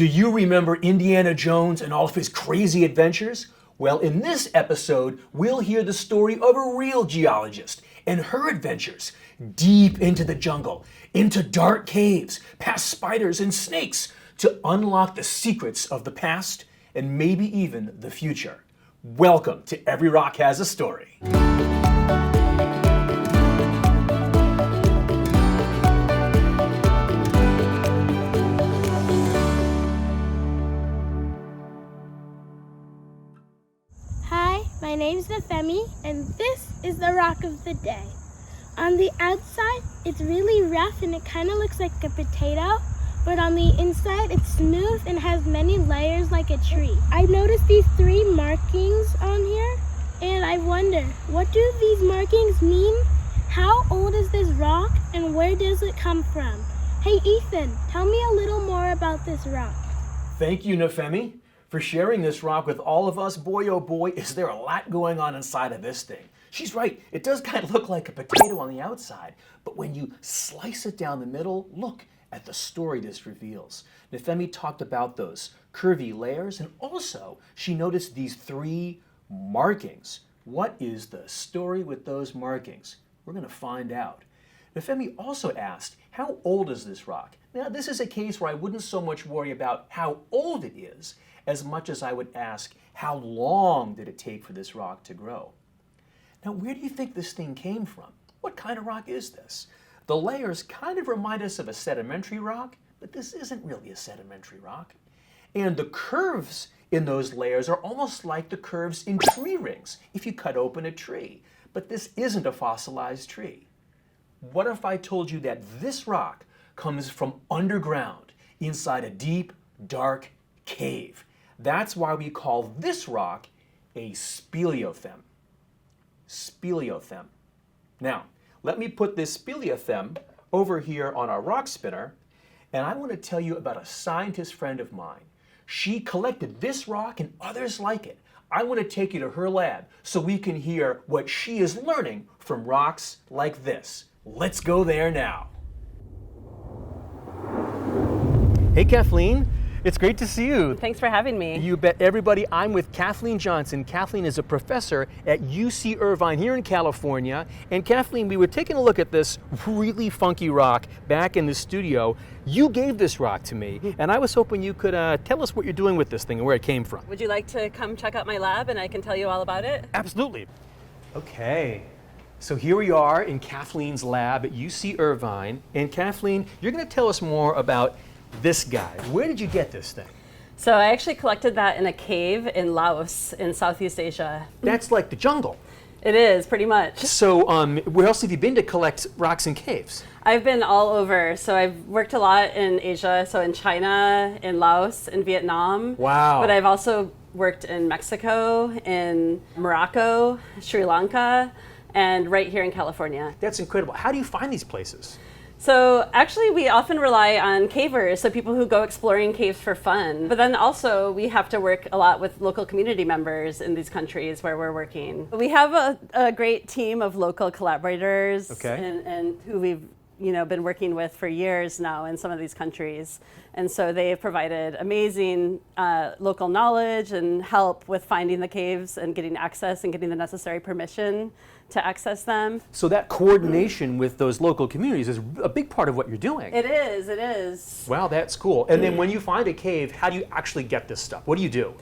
Do you remember Indiana Jones and all of his crazy adventures? Well, in this episode, we'll hear the story of a real geologist and her adventures deep into the jungle, into dark caves, past spiders and snakes, to unlock the secrets of the past and maybe even the future. Welcome to Every Rock Has a Story. My name's Nefemi, and this is the rock of the day. On the outside, it's really rough and it kind of looks like a potato, but on the inside, it's smooth and has many layers like a tree. I noticed these 3 markings on here, and I wonder, what do these markings mean? How old is this rock, and where does it come from? Hey, Ethan, tell me a little more about this rock. Thank you, Nefemi, for sharing this rock with all of us. Boy, oh boy, is there a lot going on inside of this thing. She's right, it does kind of look like a potato on the outside, but when you slice it down the middle, look at the story this reveals. Nefemi talked about those curvy layers, and also she noticed these 3 markings. What is the story with those markings? We're going to find out. Nefemi also asked, how old is this rock? Now, this is a case where I wouldn't so much worry about how old it is, as much as I would ask, how long did it take for this rock to grow? Now, where do you think this thing came from? What kind of rock is this? The layers kind of remind us of a sedimentary rock, but this isn't really a sedimentary rock. And the curves in those layers are almost like the curves in tree rings if you cut open a tree. But this isn't a fossilized tree. What if I told you that this rock comes from underground, inside a deep, dark cave? That's why we call this rock a speleothem. Speleothem. Now, let me put this speleothem over here on our rock spinner, and I want to tell you about a scientist friend of mine. She collected this rock and others like it. I want to take you to her lab so we can hear what she is learning from rocks like this. Let's go there now. Hey, Kathleen. It's great to see you. Thanks for having me. You bet. Everybody, I'm with Kathleen Johnson. Kathleen is a professor at UC Irvine here in California. And Kathleen, we were taking a look at this really funky rock back in the studio. You gave this rock to me, and I was hoping you could tell us what you're doing with this thing and where it came from. Would you like to come check out my lab and I can tell you all about it? Absolutely. Okay. So here we are in Kathleen's lab at UC Irvine. And Kathleen, you're going to tell us more about this guy. Where did you get this thing? So I actually collected that in a cave in Laos in Southeast Asia. That's like the jungle. It is, pretty much. So where else have you been to collect rocks and caves? I've been all over. So I've worked a lot in Asia, so in China, in Laos, in Vietnam. Wow. But I've also worked in Mexico, in Morocco, Sri Lanka, and right here in California. That's incredible. How do you find these places? So actually we often rely on cavers, so people who go exploring caves for fun. But then also we have to work a lot with local community members in these countries where we're working. We have a great team of local collaborators and who we've been working with for years now in some of these countries. And so they have provided amazing local knowledge and help with finding the caves and getting access and getting the necessary permission to access them. So that coordination with those local communities is a big part of what you're doing. It is. Wow, that's cool. And then when you find a cave, how do you actually get this stuff? What do you do?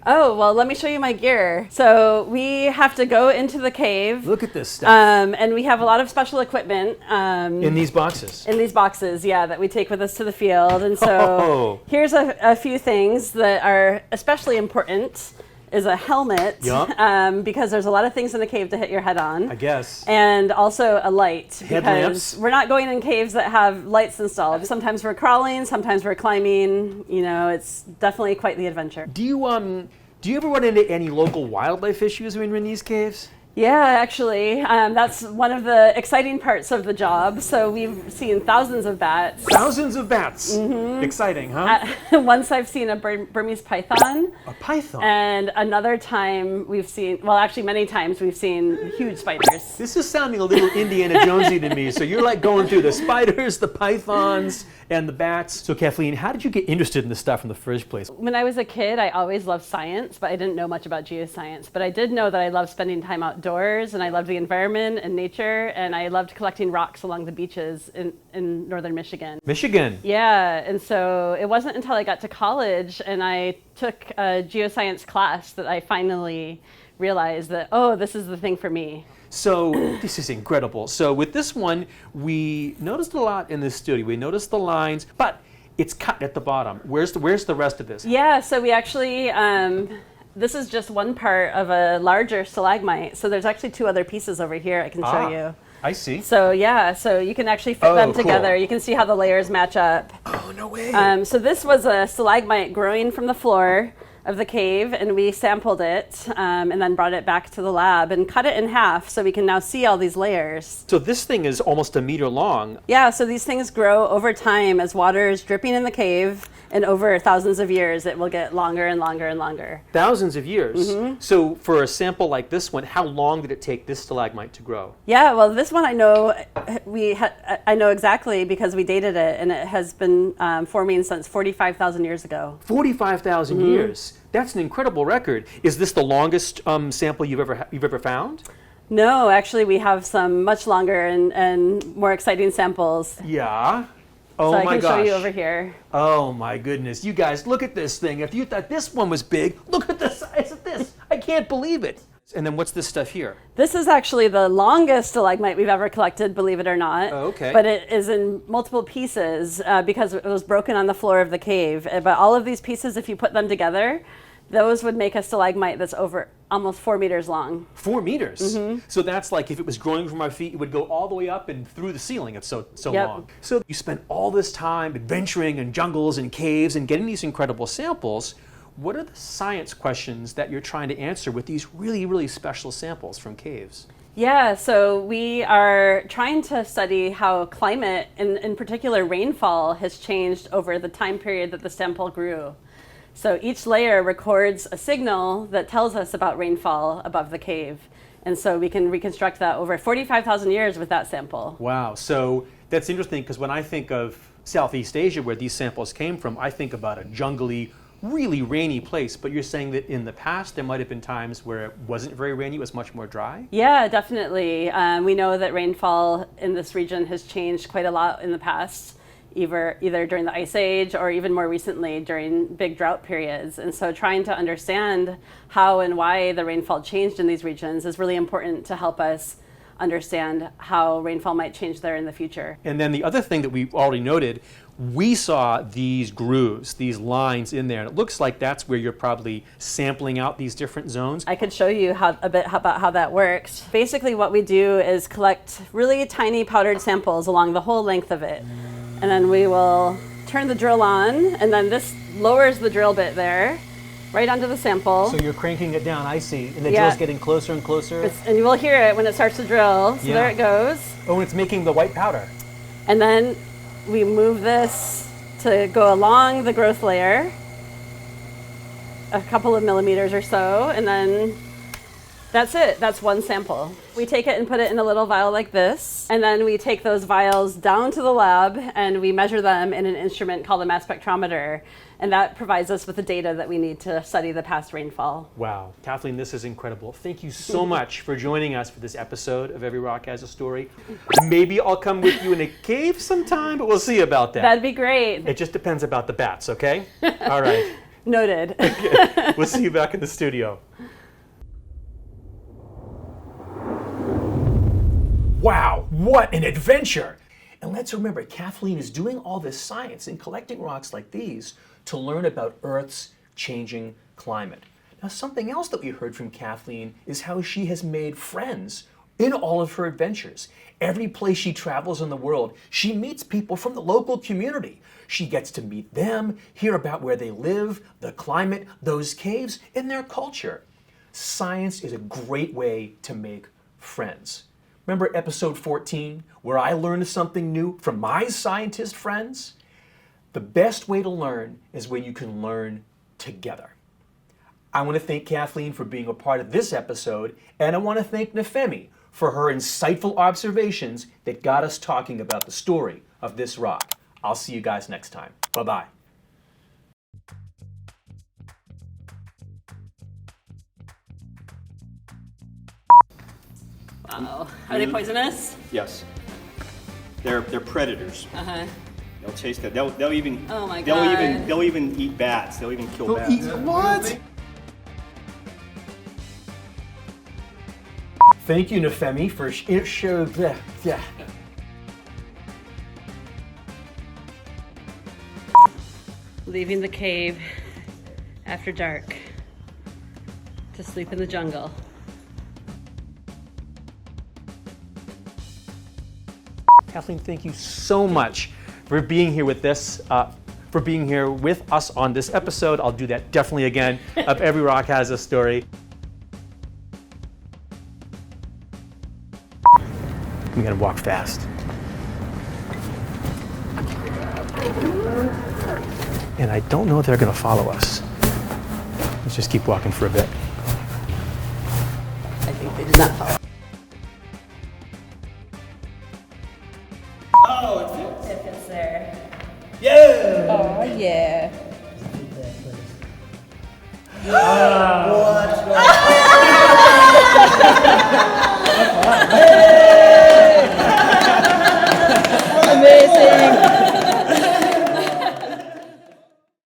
Oh, well, let me show you my gear. So we have to go into the cave. Look at this stuff. And we have a lot of special equipment. In these boxes? In these boxes, yeah, that we take with us to the field. And so here's a few things that are especially important. Is a helmet, because there's a lot of things in the cave to hit your head on. I guess. And also a light. Headlamps. Because we're not going in caves that have lights installed. Sometimes we're crawling, sometimes we're climbing. It's definitely quite the adventure. Do you ever run into any local wildlife issues when you're in these caves? Yeah, actually, that's one of the exciting parts of the job. So we've seen thousands of bats. Thousands of bats. Exciting, huh? Once I've seen a Burmese python. A python. And another time we've seen, well, actually many times we've seen huge spiders. This is sounding a little Indiana Jonesy to me. So you're like going through the spiders, the pythons, and the bats. So Kathleen, how did you get interested in this stuff in the first place? When I was a kid, I always loved science, but I didn't know much about geoscience. But I did know that I loved spending time outdoors, and I loved the environment and nature, and I loved collecting rocks along the beaches in northern Michigan. Michigan. Yeah, and so it wasn't until I got to college and I took a geoscience class that I finally realized that, oh, this is the thing for me. So this is incredible. So with this one, we noticed a lot in this studio. We noticed the lines, but it's cut at the bottom. Where's the rest of this? Yeah, so we actually, this is just one part of a larger stalagmite. So there's actually two other pieces over here I can show you. I see. So yeah, so you can actually fit them together. Cool. You can see how the layers match up. Oh, no way. So this was a stalagmite growing from the floor of the cave, and we sampled it and then brought it back to the lab and cut it in half so we can now see all these layers. So this thing is almost a meter long. Yeah, so these things grow over time as water is dripping in the cave, and over thousands of years it will get longer and longer and longer. Thousands of years. So for a sample like this one, how long did it take this stalagmite to grow? Yeah, well, this one I know I know exactly because we dated it, and it has been forming since 45,000 years ago. 45,000 years. That's an incredible record. Is this the longest sample you've ever found? No, actually, we have some much longer and more exciting samples. Yeah. Oh so my I can gosh. show you over here. Oh my goodness. You guys, look at this thing. If you thought this one was big, look at the size of this. I can't believe it. And then what's this stuff here? This is actually the longest stalagmite we've ever collected, believe it or not. Oh, okay. But it is in multiple pieces because it was broken on the floor of the cave. But all of these pieces, if you put them together, those would make a stalagmite that's over almost 4 meters long. 4 meters? So that's like if it was growing from our feet, it would go all the way up and through the ceiling. It's so Yep. long. So you spent all this time adventuring in jungles and caves and getting these incredible samples. What are the science questions that you're trying to answer with these really, really special samples from caves? Yeah, so we are trying to study how climate, in particular rainfall, has changed over the time period that the sample grew. So each layer records a signal that tells us about rainfall above the cave. And so we can reconstruct that over 45,000 years with that sample. Wow. So that's interesting because when I think of Southeast Asia, where these samples came from, I think about a jungly, really rainy place. But you're saying that in the past, there might have been times where it wasn't very rainy, it was much more dry? Yeah, definitely. We know that rainfall in this region has changed quite a lot in the past, either during the Ice Age or even more recently during big drought periods. And so trying to understand how and why the rainfall changed in these regions is really important to help us understand how rainfall might change there in the future. And then the other thing that we already noted, we saw these grooves, these lines in there, and it looks like that's where you're probably sampling out these different zones. I could show you a bit about how that works. Basically what we do is collect really tiny powdered samples along the whole length of it. And then we will turn the drill on, and then this lowers the drill bit there, right onto the sample. So you're cranking it down, I see, and the Yeah. drill's getting closer and closer. And you will hear it when it starts to drill. So Yeah. there it goes. Oh, and it's making the white powder. And then we move this to go along the growth layer, a couple of millimeters or so, and then that's it. That's one sample. We take it and put it in a little vial like this, and then we take those vials down to the lab and we measure them in an instrument called a mass spectrometer, and that provides us with the data that we need to study the past rainfall. Wow. Kathleen, this is incredible. Thank you so much for joining us for this episode of Every Rock Has a Story. Maybe I'll come with you in a cave sometime, but we'll see about that. That'd be great. It just depends about the bats, okay? All right. Noted. We'll see you back in the studio. Wow, what an adventure! And let's remember, Kathleen is doing all this science and collecting rocks like these to learn about Earth's changing climate. Now, something else that we heard from Kathleen is how she has made friends in all of her adventures. Every place she travels in the world, she meets people from the local community. She gets to meet them, hear about where they live, the climate, those caves, and their culture. science is a great way to make friends. Remember episode 14, where I learned something new from my scientist friends? The best way to learn is when you can learn together. I want to thank Kathleen for being a part of this episode, and I want to thank Nefemi for her insightful observations that got us talking about the story of this rock. I'll see you guys next time. Bye-bye. Wow. Are they poisonous? Yes. They're predators. Uh-huh. They'll chase that. They'll even. Oh my they'll God. They'll even eat bats. They'll even kill bats. What? Thank you, Nefemi, for Leaving the cave after dark to sleep in the jungle. Kathleen, thank you so much for being here with this, for being here with us on this episode. I'll do that definitely again of Every Rock Has a Story. I'm gonna walk fast. And I don't know if they're gonna follow us. Let's just keep walking for a bit. I think they did not follow. Oh, If it's there. yeah! Oh, yeah.